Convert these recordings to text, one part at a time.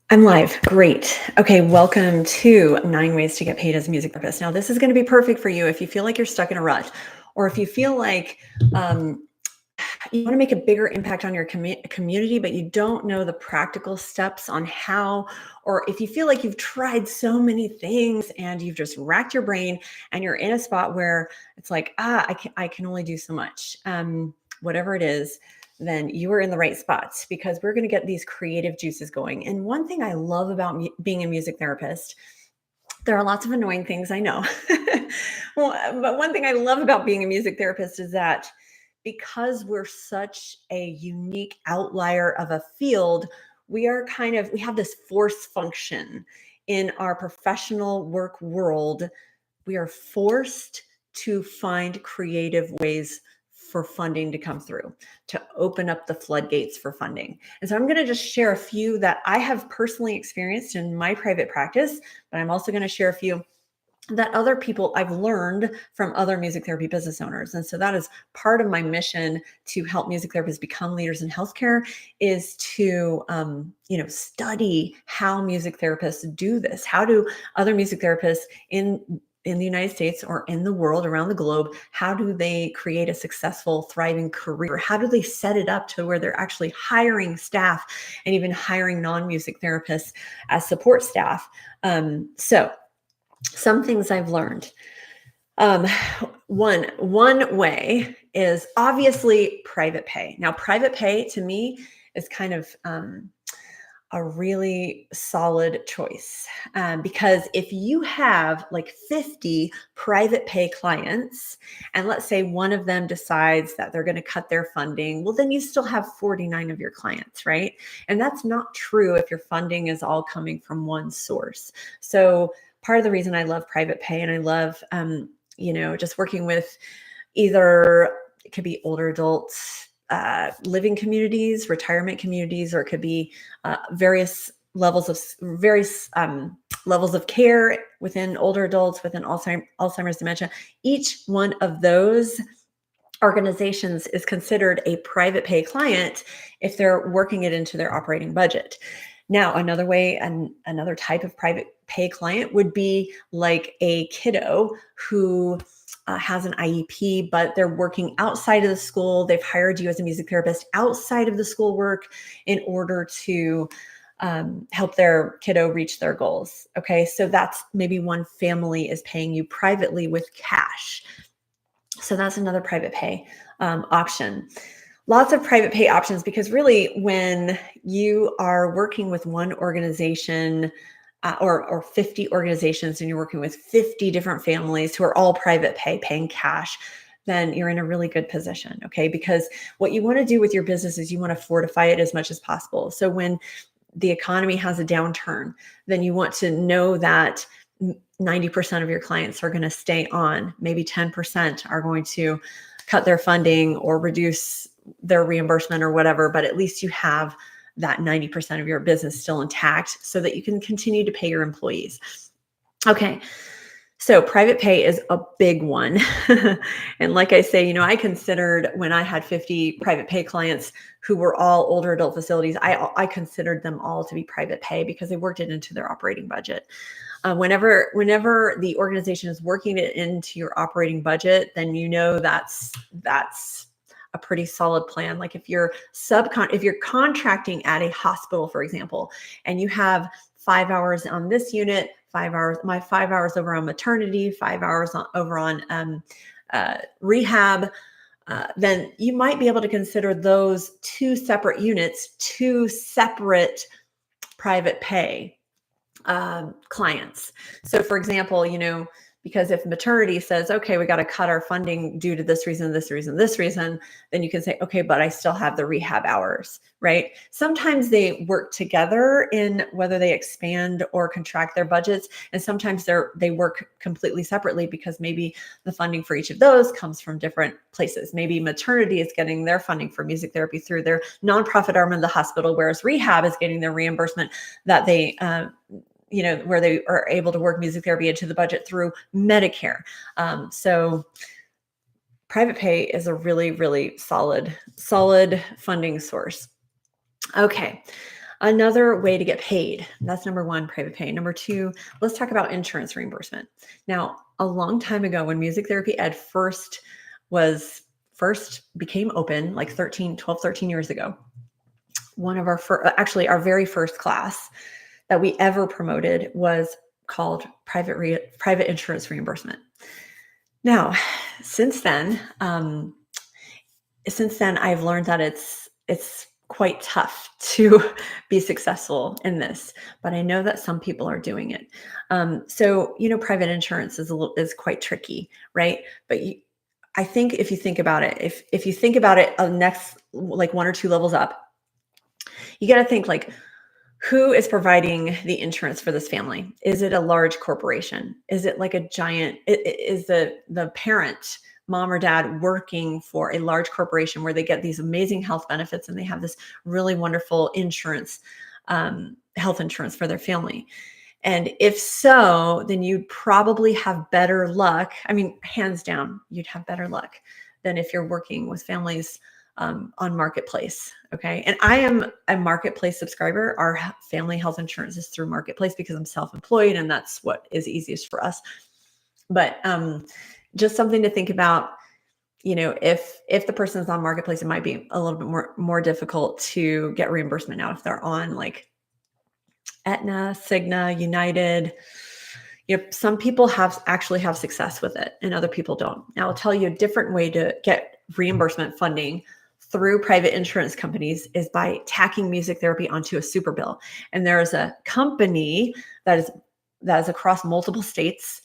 I'm live. Great. Okay, welcome to 9 Ways to Get Paid as a Music Therapist. Now, this is going to be perfect for you if you feel like you're stuck in a rut, or if you feel like um, you want to make a bigger impact on your community, but you don't know the practical steps on how, or if you feel like you've tried so many things and you've just racked your brain and you're in a spot where it's like, I can only do so much. Whatever it is, then you are in the right spots because we're going to get these creative juices going. And one thing I love about being a music therapist, there are lots of annoying things, I know. But one thing I love about being a music therapist is that because we're such a unique outlier of a field, we have this force function in our professional work world. We are forced to find creative ways for funding to come through, to open up the floodgates for funding. And so I'm going to just share a few that I have personally experienced in my private practice, but I'm also going to share a few that other people I've learned from other music therapy business owners. And so that is part of my mission to help music therapists become leaders in healthcare, is to study how music therapists do this. How do other music therapists in the United States or in the world, around the globe, how do they create a successful, thriving career? How do they set it up to where they're actually hiring staff and even hiring non-music therapists as support staff? So some things I've learned. Um, one way is obviously private pay. Now, private pay to me is kind of a really solid choice, because if you have like 50 private pay clients, and let's say one of them decides that they're going to cut their funding, well, then you still have 49 of your clients, right? And that's not true if your funding is all coming from one source. So part of the reason I love private pay, and I love, just working with either, it could be older adults, living communities, retirement communities, or it could be various levels of care within older adults, within Alzheimer's, dementia. Each one of those organizations is considered a private pay client if they're working it into their operating budget. Now, another way and another type of private pay client would be like a kiddo who has an IEP, but they're working outside of the school. They've hired you as a music therapist outside of the school work in order to help their kiddo reach their goals. Okay, so that's maybe one family is paying you privately with cash. So that's another private pay option. Lots of private pay options, because really when you are working with one organization or 50 organizations, and you're working with 50 different families who are all private pay, paying cash, then you're in a really good position, okay? Because what you want to do with your business is you want to fortify it as much as possible. So when the economy has a downturn, then you want to know that 90% of your clients are going to stay on. Maybe 10% are going to cut their funding or reduce their reimbursement or whatever, but at least you have that 90% of your business still intact so that you can continue to pay your employees. Okay. So private pay is a big one. And like I say, I considered, when I had 50 private pay clients who were all older adult facilities, I considered them all to be private pay because they worked it into their operating budget. Whenever the organization is working it into your operating budget, then that's a pretty solid plan. Like if you're contracting at a hospital, for example, and you have 5 hours on this unit, 5 hours, 5 hours over on maternity, 5 hours over on rehab, then you might be able to consider those two separate units, two separate private pay clients. So for example, because if maternity says, okay, we got to cut our funding due to this reason, then you can say, okay, but I still have the rehab hours, right? Sometimes they work together in whether they expand or contract their budgets. And sometimes they work completely separately because maybe the funding for each of those comes from different places. Maybe maternity is getting their funding for music therapy through their nonprofit arm of the hospital, whereas rehab is getting their reimbursement that they, where they are able to work music therapy into the budget through Medicare. So private pay is a really, really solid funding source. Okay. Another way to get paid. That's number one, private pay. Number two, let's talk about insurance reimbursement. Now, a long time ago when music therapy ed first became open, like 13 years ago, one of actually our very first class that we ever promoted was called private insurance reimbursement. Now, since then I've learned that it's quite tough to be successful in this, but I know that some people are doing it. So private insurance is quite tricky, right? But I think if you think about it, if you think about it, next like one or two levels up, you got to think like, who is providing the insurance for this family? Is it a large corporation? Is it like a giant? Is the parent, mom or dad, working for a large corporation where they get these amazing health benefits and they have this really wonderful insurance, health insurance for their family? And if so, then you'd probably have better luck. I mean, hands down, you'd have better luck than if you're working with families on Marketplace. Okay. And I am a Marketplace subscriber. Our family health insurance is through Marketplace because I'm self-employed and that's what is easiest for us. But just something to think about, if the person's on Marketplace, it might be a little bit more difficult to get reimbursement now if they're on like Aetna, Cigna, United. Some people actually have success with it and other people don't. Now I'll tell you a different way to get reimbursement funding through private insurance companies is by tacking music therapy onto a super bill. And there is a company that is across multiple states.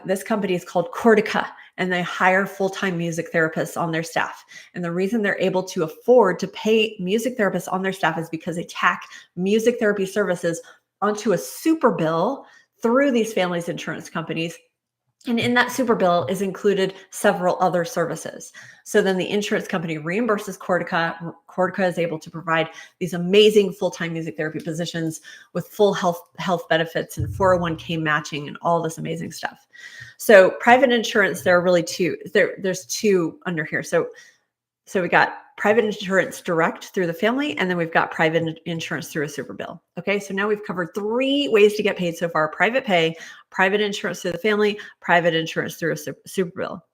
This company is called Cortica, and they hire full-time music therapists on their staff. And the reason they're able to afford to pay music therapists on their staff is because they tack music therapy services onto a super bill through these families' insurance companies. And in that super bill is included several other services. So then the insurance company reimburses Cortica. Cortica is able to provide these amazing full-time music therapy positions with full health benefits and 401k matching and all this amazing stuff. So private insurance, there are really two. There's two under here. So we got private insurance direct through the family, and then we've got private insurance through a super bill. Okay, so now we've covered 3 ways to get paid so far: private pay, private insurance through the family, private insurance through a super bill.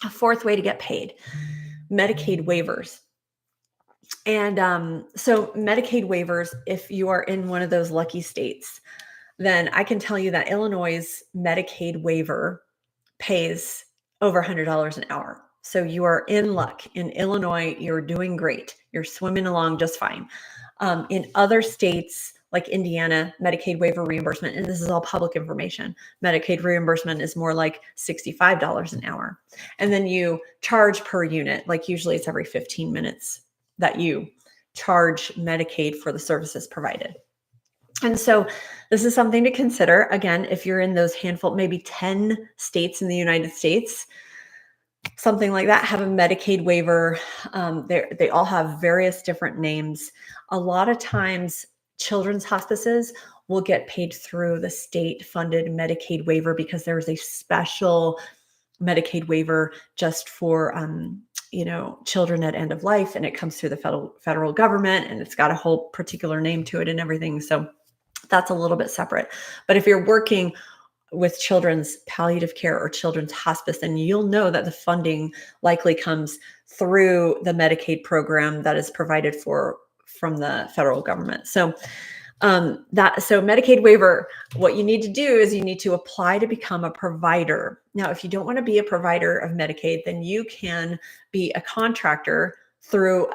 A 4th way to get paid: Medicaid waivers. And so Medicaid waivers, if you are in one of those lucky states, then I can tell you that Illinois' Medicaid waiver pays over $100 an hour. So you are in luck. In Illinois, you're doing great. You're swimming along just fine. In other states like Indiana, Medicaid waiver reimbursement, and this is all public information, Medicaid reimbursement is more like $65 an hour. And then you charge per unit, like usually it's every 15 minutes that you charge Medicaid for the services provided. And so this is something to consider. Again, if you're in those handful, maybe 10 states in the United States, something like that, have a Medicaid waiver. They all have various different names. A lot of times children's hospices will get paid through the state-funded Medicaid waiver because there's a special Medicaid waiver just for children at end of life, and it comes through the federal government, and it's got a whole particular name to it and everything. So that's a little bit separate. But if you're working with children's palliative care or children's hospice, then you'll know that the funding likely comes through the Medicaid program that is provided from the federal government. So Medicaid waiver, what you need to do is you need to apply to become a provider. Now, if you don't want to be a provider of Medicaid, then you can be a contractor through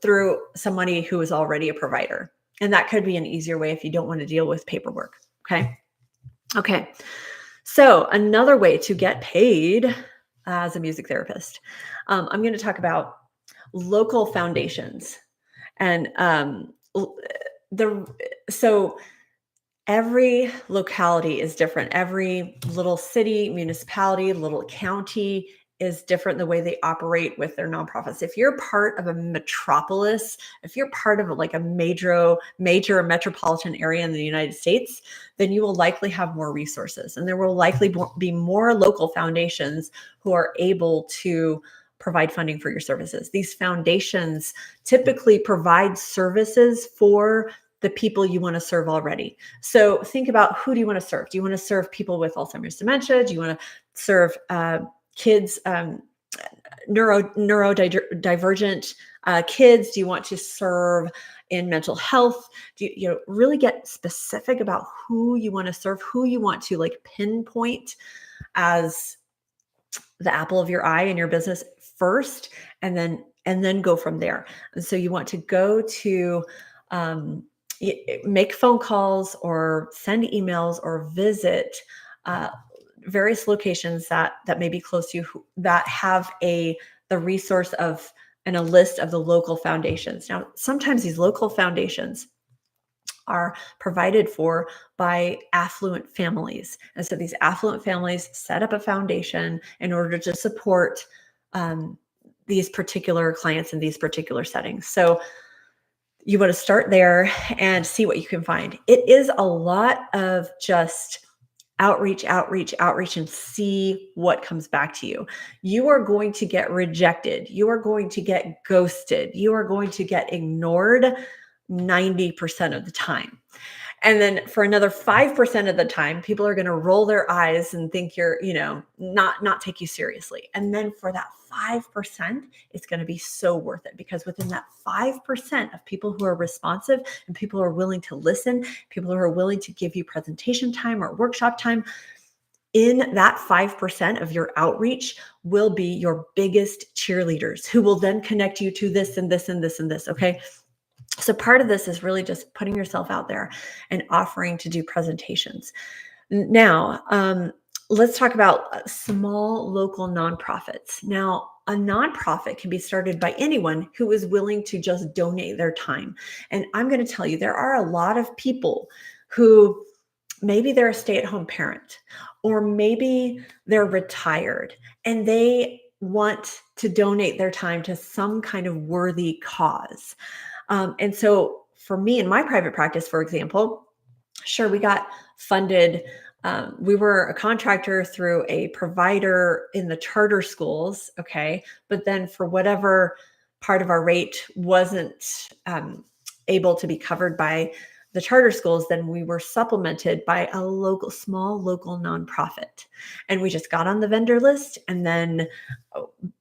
through somebody who is already a provider. And that could be an easier way if you don't want to deal with paperwork. Okay. So another way to get paid as a music therapist, I'm going to talk about local foundations. And so every locality is different. Every little city, municipality, little county is different the way they operate with their nonprofits. If you're part of a metropolis, if you're part of like a major metropolitan area in the United States, then you will likely have more resources, and there will likely be more local foundations who are able to provide funding for your services. These foundations typically provide services for the people you want to serve already. So think about, who do you want to serve? Do you want to serve people with Alzheimer's dementia? Do you want to serve kids, neurodivergent kids? Do you want to serve in mental health? Do you really get specific about who you want to serve, who you want to like pinpoint as the apple of your eye in your business first, and then go from there. And so you want to go to make phone calls or send emails or visit various locations that may be close to you, that have the resource of and a list of the local foundations. Now, sometimes these local foundations are provided for by affluent families. And so these affluent families set up a foundation in order to support these particular clients in these particular settings. So you want to start there and see what you can find. It is a lot of just outreach, and see what comes back to you. You are going to get rejected. You are going to get ghosted. You are going to get ignored 90% of the time. And then for another 5% of the time, people are going to roll their eyes and think you're, not take you seriously. And then for that 5%, it's going to be so worth it, because within that 5% of people who are responsive and people who are willing to listen, people who are willing to give you presentation time or workshop time, in that 5% of your outreach will be your biggest cheerleaders, who will then connect you to this and this and this and this. Okay. So part of this is really just putting yourself out there and offering to do presentations. Now, let's talk about small local nonprofits. Now, a nonprofit can be started by anyone who is willing to just donate their time. And I'm going to tell you, there are a lot of people who maybe they're a stay-at-home parent, or maybe they're retired and they want to donate their time to some kind of worthy cause. And so for me in my private practice, for example, sure, we got funded. We were a contractor through a provider in the charter schools. Okay. But then for whatever part of our rate wasn't able to be covered by the charter schools, then we were supplemented by a small local nonprofit. And we just got on the vendor list. And then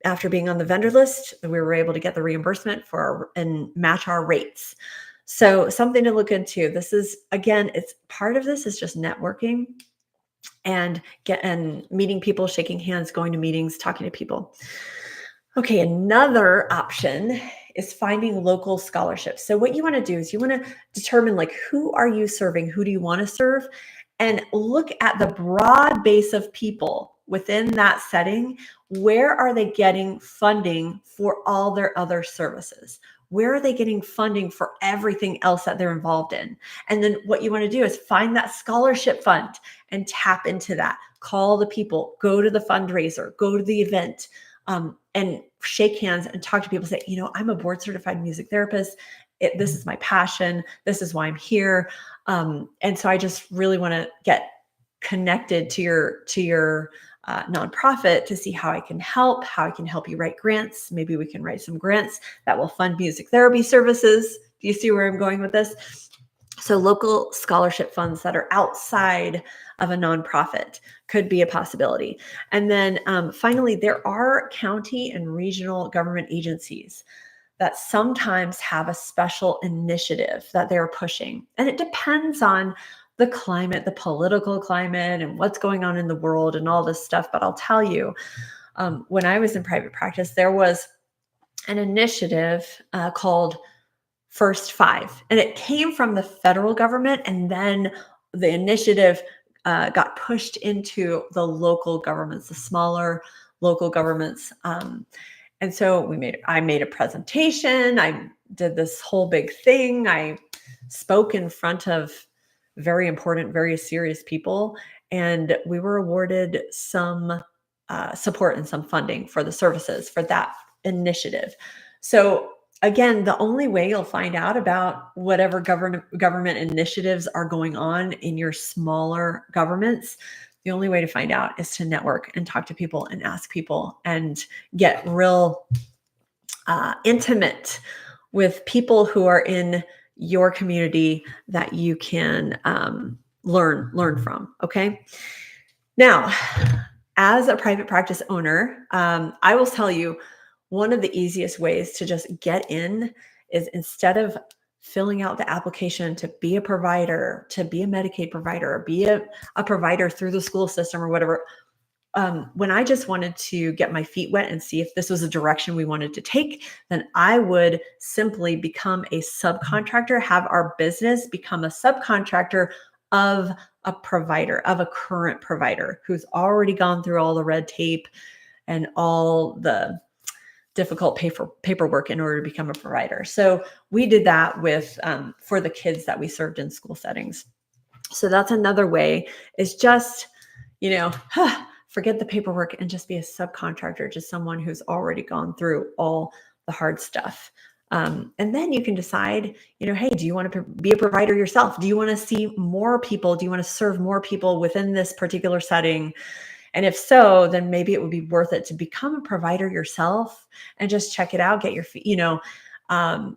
after being on the vendor list, we were able to get the reimbursement and match our rates. So something to look into. This is, again, it's part of this is just networking and meeting people, shaking hands, going to meetings, talking to people. Okay, another option is finding local scholarships. So what you want to do is you want to determine, like, who are you serving? Who do you want to serve? And look at the broad base of people within that setting. Where are they getting funding for all their other services? Where are they getting funding for everything else that they're involved in? And then what you want to do is find that scholarship fund and tap into that. Call the people, go to the fundraiser, go to the event, and shake hands and talk to people. Say, I'm a board certified music therapist. This is my passion. This is why I'm here. And so I just really want to get connected to your nonprofit to see how I can help you write grants. Maybe we can write some grants that will fund music therapy services. Do you see where I'm going with this? So local scholarship funds that are outside of a nonprofit could be a possibility. And then finally, there are county and regional government agencies that sometimes have a special initiative that they're pushing. And it depends on the climate, the political climate, and what's going on in the world and all this stuff. But I'll tell you, when I was in private practice, there was an initiative called First Five, and it came from the federal government, and then the initiative got pushed into the local governments, the smaller local governments. And so I made a presentation. I did this whole big thing. I spoke in front of very important, very serious people, and we were awarded some support and some funding for the services for that initiative. So again, the only way you'll find out about whatever government initiatives are going on in your smaller governments The only way to find out is to network and talk to people and ask people and get real intimate with people who are in your community that you can learn from. Okay. Now, as a private practice owner, I will tell you one of the easiest ways to just get in is, instead of filling out the application to be a provider, to be a Medicaid provider, or be a provider through the school system or whatever, when I just wanted to get my feet wet and see if this was a direction we wanted to take, then I would simply become a subcontractor, have our business become a subcontractor of a provider, of a current provider who's already gone through all the red tape and all the difficult paperwork in order to become a provider. So we did that with for the kids that we served in school settings. So that's another way, is just, forget the paperwork and just be a subcontractor, just someone who's already gone through all the hard stuff. And then you can decide, hey, do you want to be a provider yourself? Do you want to see more people? Do you want to serve more people within this particular setting? And if so, then maybe it would be worth it to become a provider yourself and just check it out, get your feet,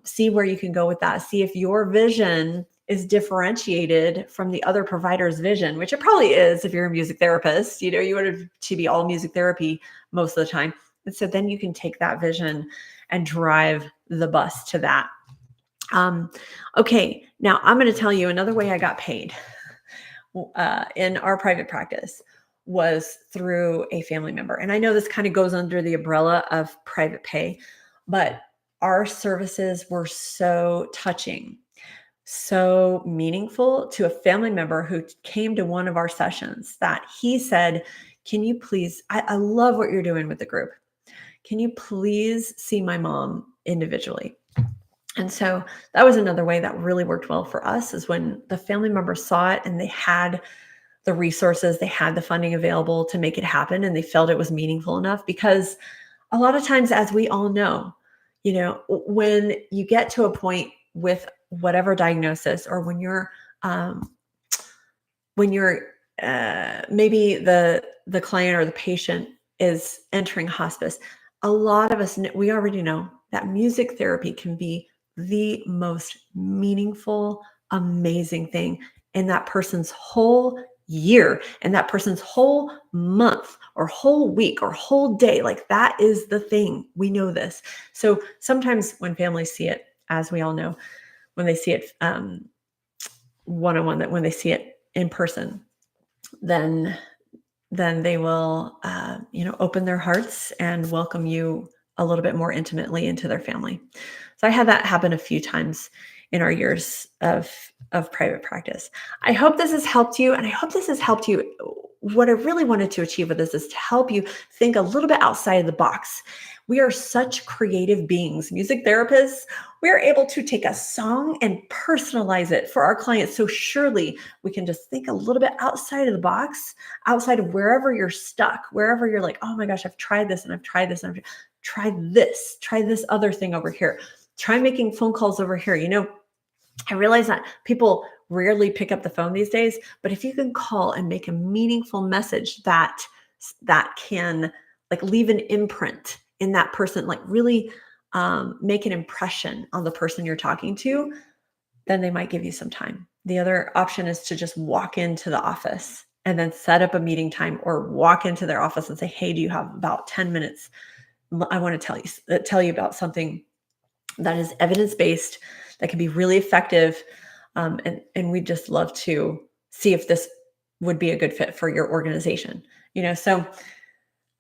see where you can go with that. See if your vision is differentiated from the other provider's vision, which it probably is if you're a music therapist. You want it to be all music therapy most of the time. And so then you can take that vision and drive the bus to that. Okay, now I'm going to tell you another way I got paid in our private practice was through a family member. And I know this kind of goes under the umbrella of private pay, but our services were so touching, so meaningful to a family member who came to one of our sessions, that he said, can you please, I love what you're doing with the group. Can you please see my mom individually? And so that was another way that really worked well for us, is when the family member saw it and they had the resources, they had the funding available to make it happen, and they felt it was meaningful enough. Because a lot of times, as we all know, when you get to a point with whatever diagnosis, or when you're maybe the client or the patient is entering hospice, a lot of us, we already know that music therapy can be the most meaningful, amazing thing in that person's whole year, and that person's whole month or whole week or whole day. Like, that is the thing. We know this. So sometimes when families see it, as we all know, when they see it one-on-one, that when they see it in person, then they will, open their hearts and welcome you a little bit more intimately into their family. So I had that happen a few times in our years of private practice. I hope this has helped you. And I hope this has helped you. What I really wanted to achieve with this is to help you think a little bit outside of the box. We are such creative beings. Music therapists, we are able to take a song and personalize it for our clients. So surely we can just think a little bit outside of the box, outside of wherever you're stuck, wherever you're like, oh my gosh, I've tried this and I've tried this and I've tried this other thing over here. Try making phone calls over here. I realize that people rarely pick up the phone these days, but if you can call and make a meaningful message that can leave an imprint in that person, really make an impression on the person you're talking to, then they might give you some time. The other option is to just walk into the office and then set up a meeting time, or walk into their office and say, hey, do you have about 10 minutes? I want to tell you about something that is evidence-based, that can be really effective. And we'd just love to see if this would be a good fit for your organization. So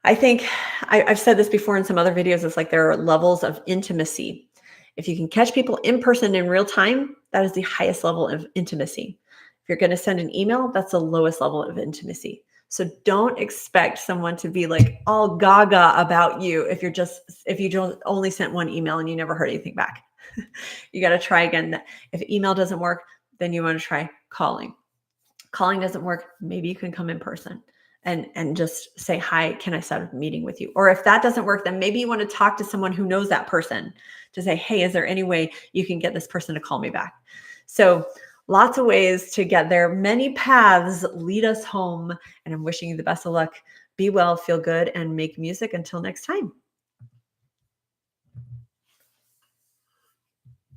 I think I've said this before in some other videos. It's like there are levels of intimacy. If you can catch people in person in real time, that is the highest level of intimacy. If you're going to send an email, that's the lowest level of intimacy. So don't expect someone to be all gaga about you if you don't only sent one email and you never heard anything back. You got to try again. If email doesn't work, then you want to try calling. Calling doesn't work, maybe you can come in person and just say, hi, can I set up a meeting with you? Or if that doesn't work, then maybe you want to talk to someone who knows that person to say, hey, is there any way you can get this person to call me back? So Lots of ways to get there. Many paths lead us home. And I'm wishing you the best of luck. Be well, feel good, and make music. Until next time.